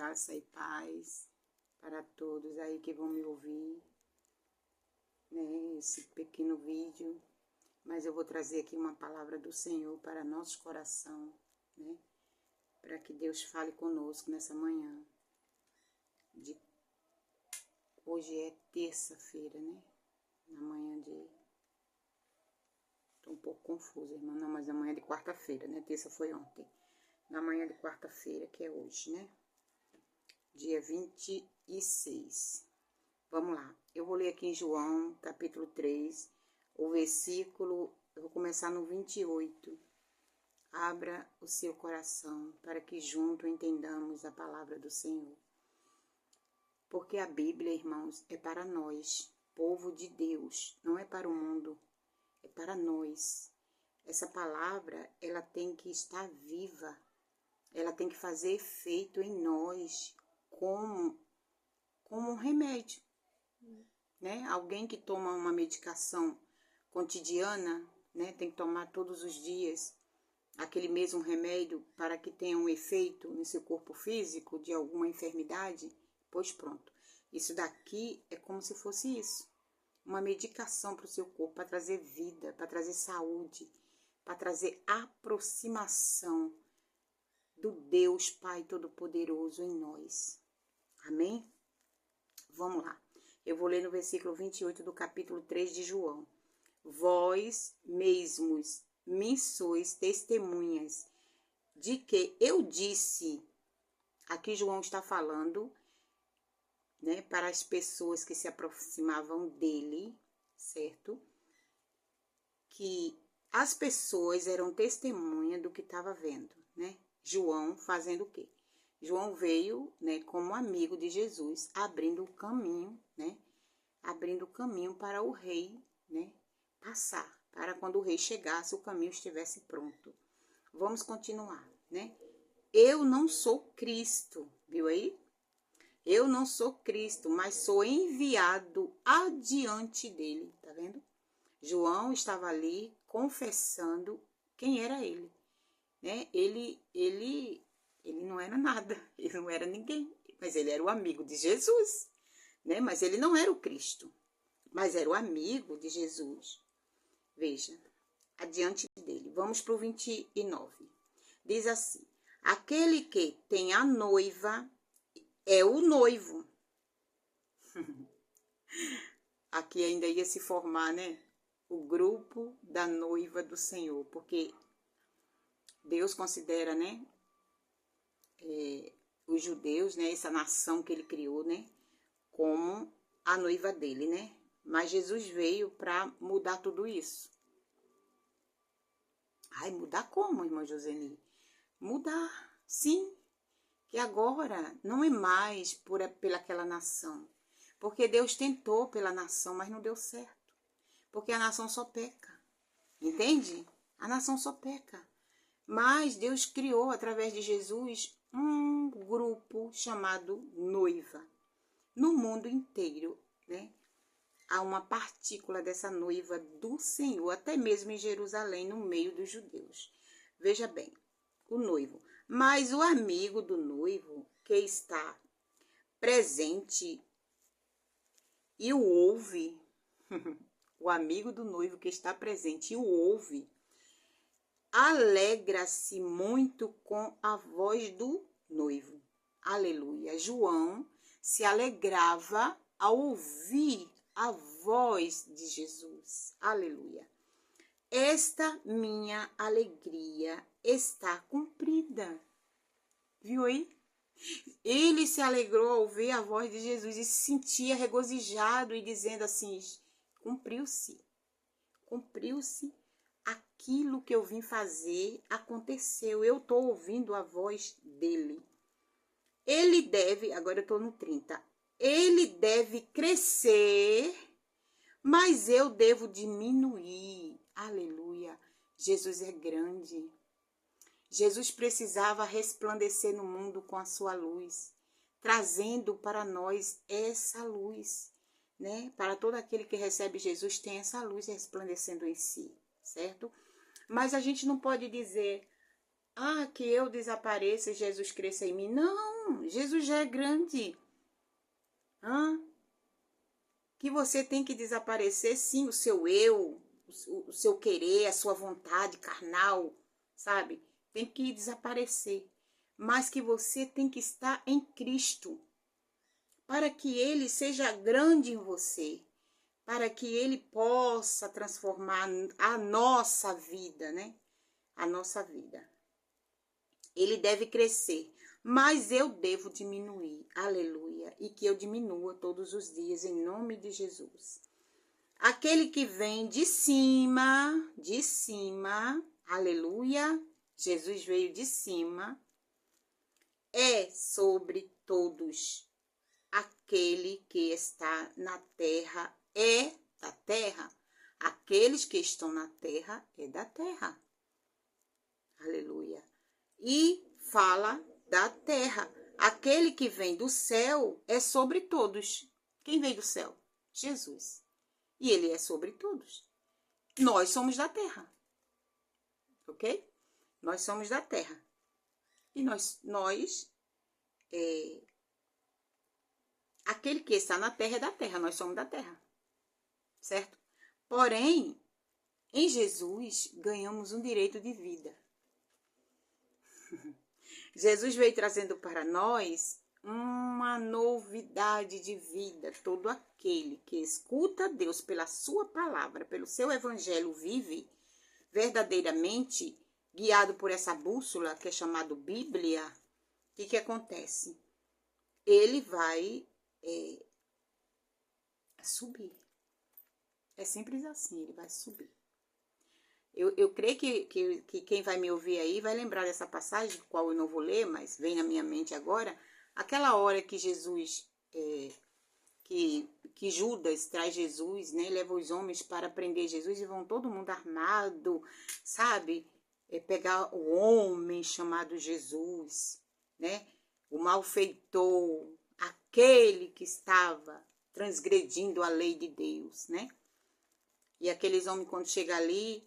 Graça e paz para todos aí que vão me ouvir, né? Esse pequeno vídeo, mas eu vou trazer aqui uma palavra do Senhor para nosso coração, né? Para que Deus fale conosco nessa manhã. Hoje é terça-feira, né? Na manhã de... Tô um pouco confusa, irmã, não, mas amanhã é de quarta-feira, né? Terça foi ontem. Na manhã de quarta-feira, que é hoje, né? Dia 26. Vamos lá. Eu vou ler aqui em João, capítulo 3, o versículo... Eu vou começar no 28. Abra o seu coração para que junto entendamos a palavra do Senhor. Porque a Bíblia, irmãos, é para nós, povo de Deus, não é para o mundo, é para nós. Essa palavra, ela tem que estar viva, ela tem que fazer efeito em nós como um remédio, né? Alguém que toma uma medicação cotidiana, né, tem que tomar todos os dias aquele mesmo remédio para que tenha um efeito no seu corpo físico de alguma enfermidade. Pois pronto, isso daqui é como se fosse isso, uma medicação para o seu corpo, para trazer vida, para trazer saúde, para trazer aproximação do Deus Pai Todo-Poderoso em nós. Amém? Vamos lá. Eu vou ler no versículo 28 do capítulo 3 de João. Vós mesmos me sois testemunhas de que eu disse, aqui João está falando, né, para as pessoas que se aproximavam dele, certo? Que as pessoas eram testemunha do que estava vendo, né? João fazendo o quê? João veio, né, como amigo de Jesus, abrindo o caminho, né? Abrindo o caminho para o rei, né, passar, para quando o rei chegasse, o caminho estivesse pronto. Vamos continuar, né? Eu não sou Cristo, viu aí? Eu não sou Cristo, mas sou enviado adiante dele, tá vendo? João estava ali confessando quem era ele, né? Ele não era nada, ele não era ninguém, mas ele era o amigo de Jesus, né? Mas ele não era o Cristo, mas era o amigo de Jesus. Veja, adiante dele. Vamos para o 29. Diz assim: aquele que tem a noiva é o noivo. Aqui ainda ia se formar, né? O grupo da noiva do Senhor, porque Deus considera, né? Os judeus, né? Essa nação que ele criou, né? Como a noiva dele, né? Mas Jesus veio para mudar tudo isso. Ai, mudar como, irmã Joseni? Mudar, sim. Que agora não é mais pelaquela nação. Porque Deus tentou pela nação, mas não deu certo. Porque a nação só peca. Entende? A nação só peca. Mas Deus criou, através de Jesus, um grupo chamado noiva. No mundo inteiro, né? Há uma partícula dessa noiva do Senhor, até mesmo em Jerusalém, no meio dos judeus. Veja bem, o noivo. Mas o amigo do noivo que está presente e o ouve, o amigo do noivo que está presente e o ouve, alegra-se muito com a voz do noivo. Aleluia. João se alegrava ao ouvir a voz de Jesus. Aleluia. Esta minha alegria está cumprida. Viu aí? Ele se alegrou ao ouvir a voz de Jesus e se sentia regozijado e dizendo assim: cumpriu-se. Cumpriu-se aquilo que eu vim fazer, aconteceu. Eu estou ouvindo a voz dele. Ele deve, agora eu estou no 30, ele deve crescer, mas eu devo diminuir. Aleluia. Jesus é grande. Jesus precisava resplandecer no mundo com a sua luz, trazendo para nós essa luz, né? Para todo aquele que recebe Jesus tem essa luz resplandecendo em si, certo? Mas a gente não pode dizer, Ah, que eu desapareça e Jesus cresça em mim. Não, Jesus já é grande. Hã? Que você tem que desaparecer, sim, o seu eu, o seu querer, a sua vontade carnal, sabe? Tem que desaparecer. Mas que você tem que estar em Cristo, para que Ele seja grande em você, para que Ele possa transformar a nossa vida, né? A nossa vida. Ele deve crescer, mas eu devo diminuir. Aleluia. E que eu diminua todos os dias, em nome de Jesus. Aquele que vem de cima, aleluia. Jesus veio de cima, é sobre todos. Aquele que está na terra é da terra. Aqueles que estão na terra é da terra. Aleluia. E fala da terra. Aquele que vem do céu é sobre todos. Quem vem do céu? Jesus. E ele é sobre todos. Nós somos da terra. Ok? Nós somos da terra. E aquele que está na terra é da terra. Nós somos da terra. Certo? Porém, em Jesus ganhamos um direito de vida. Jesus veio trazendo para nós uma novidade de vida. Todo aquele que escuta Deus pela sua palavra, pelo seu evangelho, vive verdadeiramente guiado por essa bússola que é chamada Bíblia. O que acontece? Ele vai subir. É simples assim, ele vai subir. Eu creio que quem vai me ouvir aí vai lembrar dessa passagem, qual eu não vou ler, mas vem na minha mente agora. Aquela hora que Jesus, que Judas traz Jesus, né? Leva os homens para prender Jesus e vão todo mundo armado, sabe? Pegar o homem chamado Jesus, né? O malfeitor, aquele que estava transgredindo a lei de Deus, né? E aqueles homens, quando chegam ali,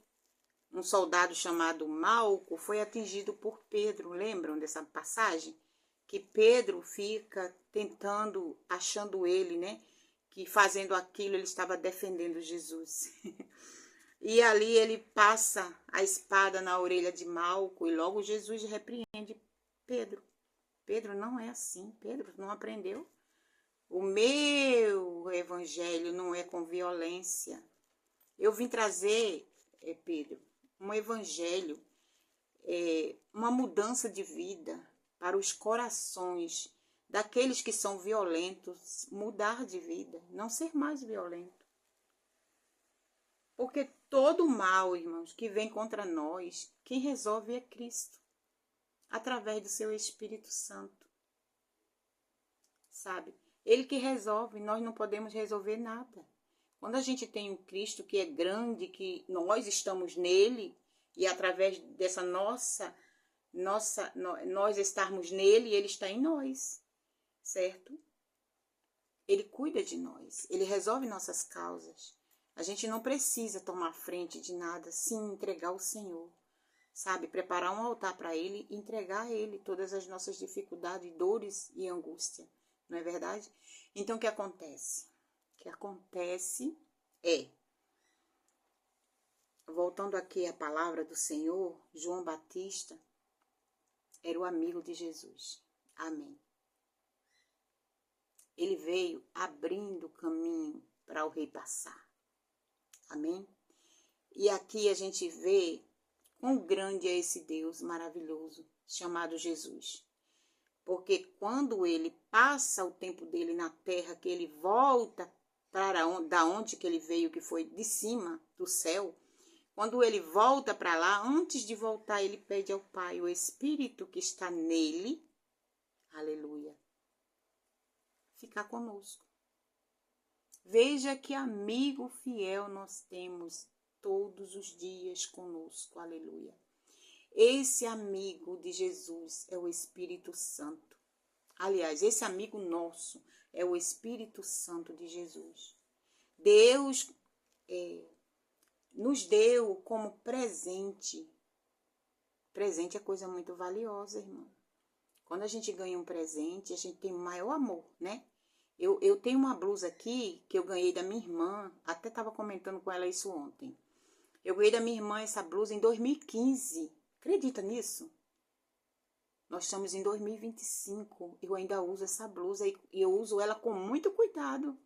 um soldado chamado Malco foi atingido por Pedro. Lembram dessa passagem? Que Pedro fica tentando, achando ele, né? Que fazendo aquilo ele estava defendendo Jesus. E ali ele passa a espada na orelha de Malco e logo Jesus repreende Pedro. Pedro, não é assim. Pedro não aprendeu. O meu evangelho não é com violência. Eu vim trazer, Pedro, um evangelho, uma mudança de vida para os corações daqueles que são violentos, mudar de vida, não ser mais violento. Porque todo mal, irmãos, que vem contra nós, quem resolve é Cristo, através do seu Espírito Santo. Sabe? Ele que resolve, nós não podemos resolver nada. Quando a gente tem um Cristo que é grande, que nós estamos nele, e através dessa nós estarmos nele, ele está em nós, certo? Ele cuida de nós, ele resolve nossas causas. A gente não precisa tomar frente de nada, sim, entregar ao Senhor, sabe? Preparar um altar para ele e entregar a ele todas as nossas dificuldades, dores e angústia, não é verdade? Então, o que acontece? O que acontece voltando aqui à palavra do Senhor, João Batista era o amigo de Jesus. Amém. Ele veio abrindo caminho para o rei passar. Amém? E aqui a gente vê quão grande é esse Deus maravilhoso chamado Jesus. Porque quando ele passa o tempo dele na terra, que ele volta da onde que ele veio, que foi de cima do céu, quando ele volta para lá, antes de voltar, ele pede ao Pai o Espírito que está nele, aleluia, ficar conosco. Veja que amigo fiel nós temos todos os dias conosco, aleluia. Esse amigo de Jesus é o Espírito Santo. Aliás, esse amigo nosso é o Espírito Santo de Jesus. Deus nos deu como presente Presente é coisa muito valiosa, irmão. Quando a gente ganha um presente, a gente tem maior amor, né? Eu tenho uma blusa aqui que eu ganhei da minha irmã, até estava comentando com ela isso ontem. Eu ganhei da minha irmã essa blusa em 2015. Acredita nisso? Nós estamos em 2025. Eu ainda uso essa blusa e eu uso ela com muito cuidado.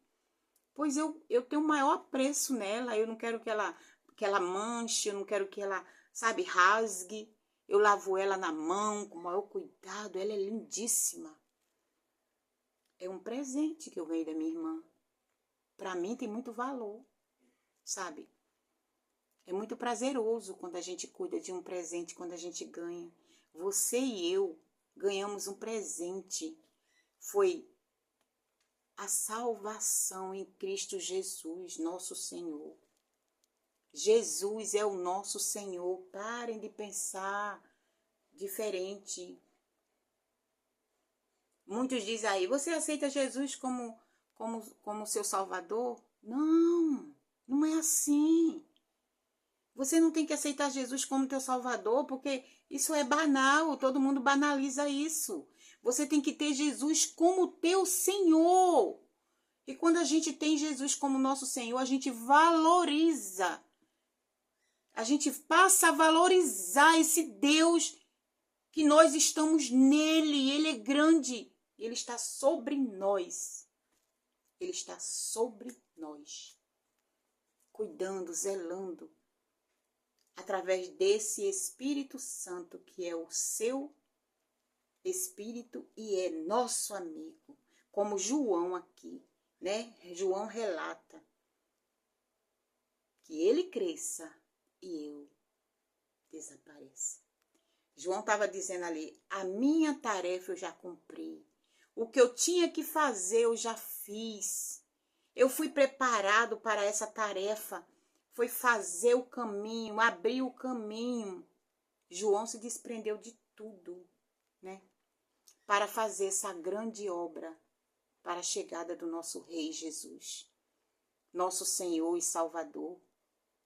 Pois eu tenho o maior apreço nela. Eu não quero que ela manche, eu não quero que ela, sabe, rasgue. Eu lavo ela na mão com o maior cuidado. Ela é lindíssima. É um presente que eu ganhei da minha irmã. Para mim tem muito valor, sabe? É muito prazeroso quando a gente cuida de um presente, quando a gente ganha. Você e eu ganhamos um presente. Foi a salvação em Cristo Jesus, nosso Senhor. Jesus é o nosso Senhor. Parem de pensar diferente. Muitos dizem aí, você aceita Jesus como seu Salvador? Não, não é assim. Você não tem que aceitar Jesus como teu Salvador, porque isso é banal, todo mundo banaliza isso. Você tem que ter Jesus como teu Senhor. E quando a gente tem Jesus como nosso Senhor, a gente valoriza. A gente passa a valorizar esse Deus que nós estamos nele. Ele é grande. Ele está sobre nós. Ele está sobre nós. Cuidando, zelando. Através desse Espírito Santo que é o seu Espírito e é nosso amigo. Como João aqui, né? João relata que ele cresça e eu desapareça. João estava dizendo ali, a minha tarefa eu já cumpri. O que eu tinha que fazer eu já fiz. Eu fui preparado para essa tarefa. Foi fazer o caminho, abrir o caminho. João se desprendeu de tudo, né? Para fazer essa grande obra, para a chegada do nosso Rei Jesus. Nosso Senhor e Salvador,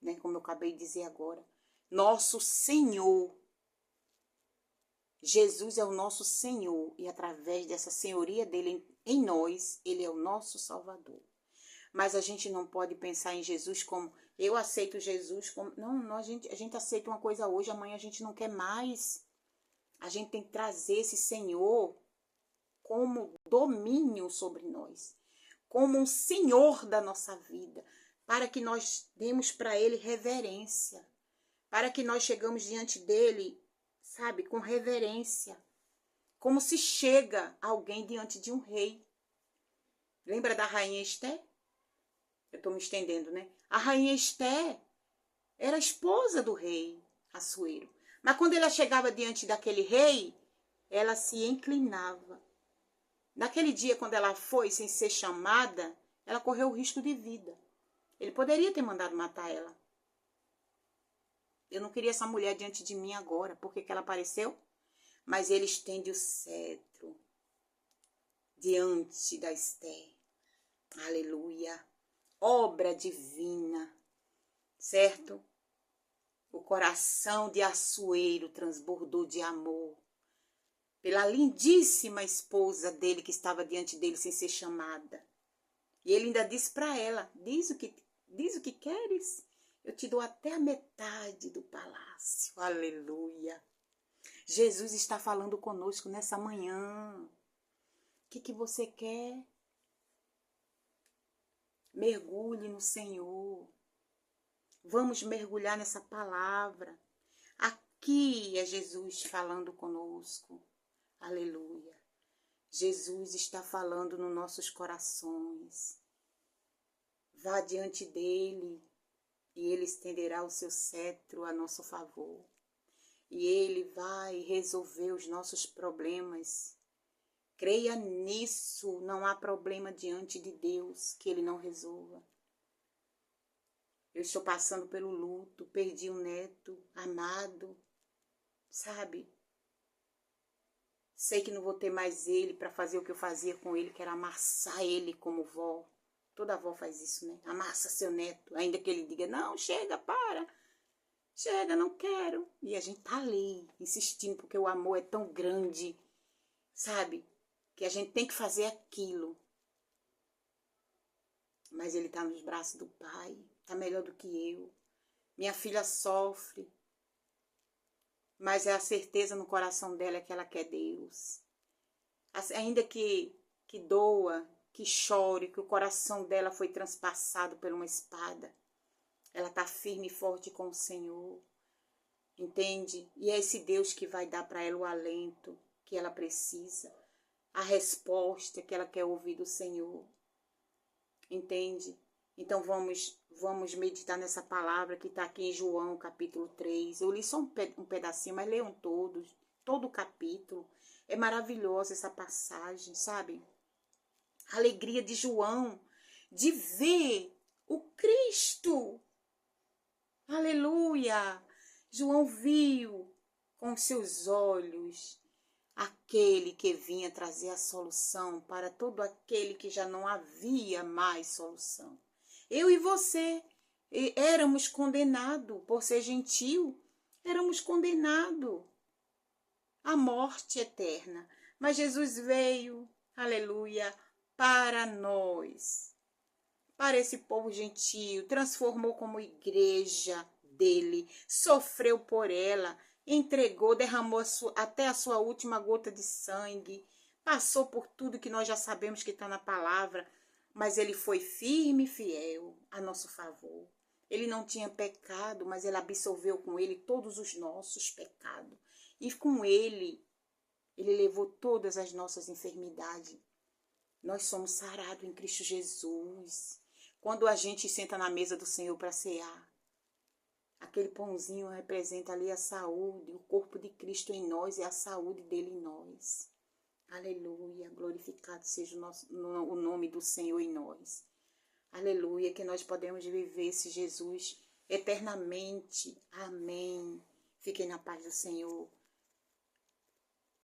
né? Como eu acabei de dizer agora. Nosso Senhor. Jesus é o nosso Senhor e através dessa senhoria dele em nós, ele é o nosso Salvador. Mas a gente não pode pensar em Jesus como, eu aceito Jesus como, não, a gente aceita uma coisa hoje, amanhã a gente não quer mais. A gente tem que trazer esse Senhor como domínio sobre nós, como um Senhor da nossa vida, para que nós demos para ele reverência, para que nós chegamos diante dele, sabe, com reverência, como se chega alguém diante de um rei. Lembra da rainha Esté? Eu estou me estendendo, né? A rainha Esté era esposa do rei Assuero. Mas quando ela chegava diante daquele rei, ela se inclinava. Naquele dia, quando ela foi sem ser chamada, ela correu o risco de vida. Ele poderia ter mandado matar ela. Eu não queria essa mulher diante de mim agora. Por que ela apareceu? Mas ele estende o cetro diante da Esté. Aleluia. Obra divina. Certo? O coração de Assuero transbordou de amor pela lindíssima esposa dele que estava diante dele sem ser chamada. E ele ainda disse para ela, diz o que queres, eu te dou até a metade do palácio. Aleluia. Jesus está falando conosco nessa manhã. O que você quer? Mergulhe no Senhor. Vamos mergulhar nessa palavra. Aqui é Jesus falando conosco. Aleluia. Jesus está falando nos nossos corações. Vá diante dele e ele estenderá o seu cetro a nosso favor. E ele vai resolver os nossos problemas. Creia nisso, não há problema diante de Deus que ele não resolva. Eu estou passando pelo luto, perdi um neto amado, sabe? Sei que não vou ter mais ele para fazer o que eu fazia com ele, que era amassar ele como vó. Toda avó faz isso, né? Amassa seu neto, ainda que ele diga, não, chega, para. chega, não quero. E a gente tá ali, insistindo, porque o amor é tão grande, sabe? Que a gente tem que fazer aquilo. Mas ele tá nos braços do Pai, tá melhor do que eu. Minha filha sofre, mas é a certeza no coração dela que ela quer Deus. Ainda que doa, que chore, que o coração dela foi transpassado por uma espada, ela tá firme e forte com o Senhor, entende? E é esse Deus que vai dar para ela o alento que ela precisa, a resposta que ela quer ouvir do Senhor, entende? Então vamos meditar nessa palavra que está aqui em João capítulo 3. Eu li só um pedacinho, mas leiam todos, todo o capítulo. É maravilhosa essa passagem, sabe? A alegria de João de ver o Cristo. Aleluia! João viu com seus olhos aquele que vinha trazer a solução para todo aquele que já não havia mais solução. Eu e você éramos condenados por ser gentil, éramos condenados à morte eterna. Mas Jesus veio, aleluia, para nós, para esse povo gentil, transformou como igreja dele, sofreu por ela, entregou, derramou até a sua última gota de sangue, passou por tudo que nós já sabemos que está na palavra, mas ele foi firme e fiel a nosso favor. Ele não tinha pecado, mas ele absorveu com ele todos os nossos pecados. E com ele levou todas as nossas enfermidades. Nós somos sarados em Cristo Jesus. Quando a gente senta na mesa do Senhor para cear, aquele pãozinho representa ali a saúde, o corpo de Cristo em nós é a saúde dele em nós. Aleluia, glorificado seja o nome do Senhor em nós. Aleluia, que nós podemos viver esse Jesus eternamente. Amém. Fiquem na paz do Senhor.